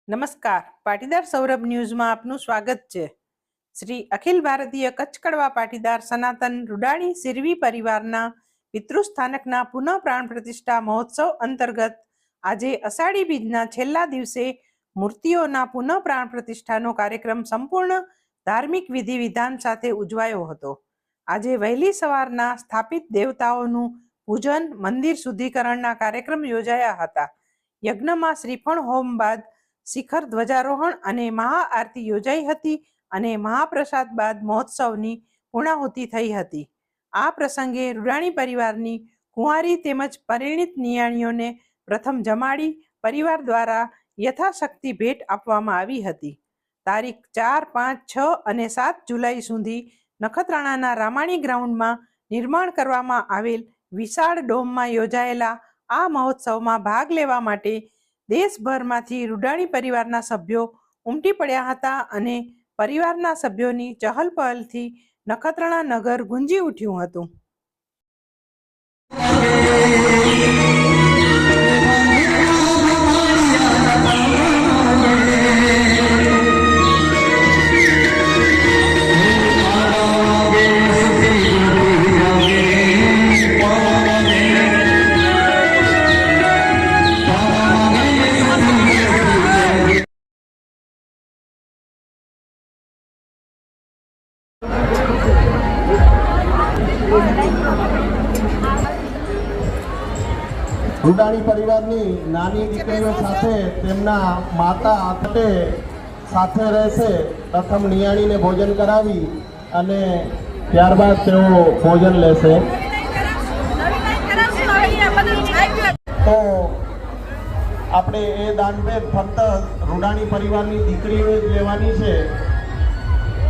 નમસ્કાર, પાટીદાર સૌરભ ન્યૂઝમાં આપનું સ્વાગત છે. શ્રી અખિલ ભારતીય કચ્છ કડવા પાટીદાર સનાતન રૂડાણી સિરવી પરિવારના પિતૃસ્થાનકના પુનઃ પ્રાણ પ્રતિષ્ઠા મહોત્સવ અંતર્ગત આજે અષાઢી બીજના છેલ્લા દિવસે મૂર્તિઓના પુનઃ પ્રાણ પ્રતિષ્ઠાનો કાર્યક્રમ સંપૂર્ણ ધાર્મિક વિધિ વિધાન સાથે ઉજવાયો હતો. આજે વહેલી સવારના સ્થાપિત દેવતાઓનું પૂજન, મંદિર શુદ્ધિકરણના કાર્યક્રમ યોજાયા હતા. યજ્ઞમાં શ્રીફળ હોમ બાદ શિખર ધ્વજારોહણ અને મહાઆરતી યોજાઈ હતી અને મહાપ્રસાદ બાદ મહોત્સવની પૂર્ણાહુતિ થઈ હતી. આ પ્રસંગે રૂડાણી પરિવારની કુંવારી તેમજ પરિણીત નિયાણીઓને પ્રથમ જમાડી પરિવાર દ્વારા યથાશક્તિ ભેટ આપવામાં આવી હતી. તારીખ 4, 5, 6 અને 7 જુલાઈ સુધી નખત્રાણાના રામાણી ગ્રાઉન્ડમાં નિર્માણ કરવામાં આવેલ વિશાળ ડોમમાં યોજાયેલા આ મહોત્સવમાં ભાગ લેવા માટે દેશભરમાંથી રૂડાણી પરિવારના સભ્યો ઉમટી પડ્યા હતા અને પરિવારના સભ્યોની ચહલપહલથી નખત્રાણા નગર ગુંજી ઉઠ્યું હતું. રૂડાણી પરિવારની નાની દીકરીઓ સાથે તેમના માતા સાથે રહેશે. પ્રથમ નિયાણીને ભોજન કરાવી અને ત્યારબાદ તેઓ ભોજન લેશે. તો આપણે એ દાનભેટ ફક્ત રૂડાણી પરિવારની દીકરીઓ જ લેવાની છે,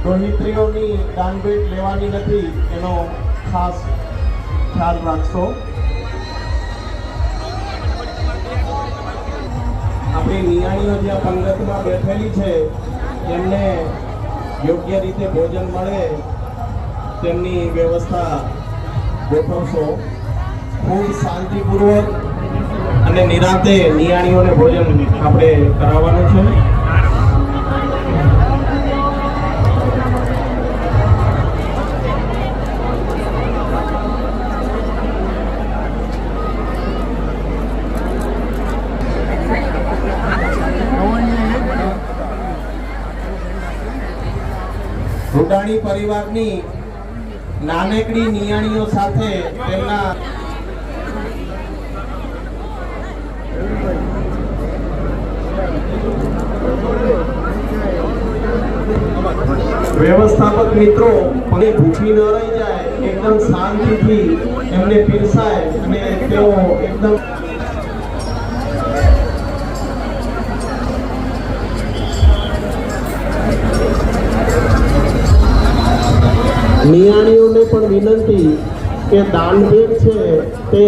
રોહિત્રીઓની દાનભેટ લેવાની નથી, એનો ખાસ ખ્યાલ રાખશો. આપણી નિયાણીઓ જ્યાં પંગતમાં બેઠેલી છે એમને યોગ્ય રીતે ભોજન મળે તેમની વ્યવસ્થા ગોઠવશો. ખૂબ શાંતિપૂર્વક અને નિરાંતે નિયાણીઓને ભોજન આપણે કરાવવાનું છે. રૂડાણી પરિવારની નાનકડી નિયાણીઓ સાથે તેમના વ્યવસ્થાપક મિત્રો ભૂખી ન રહી જાય, એકદમ શાંતિથી એમને પીરસાય અને તેઓ એકદમ નિયાણીઓને પણ વિનંતી કે દાનભેટ છે તે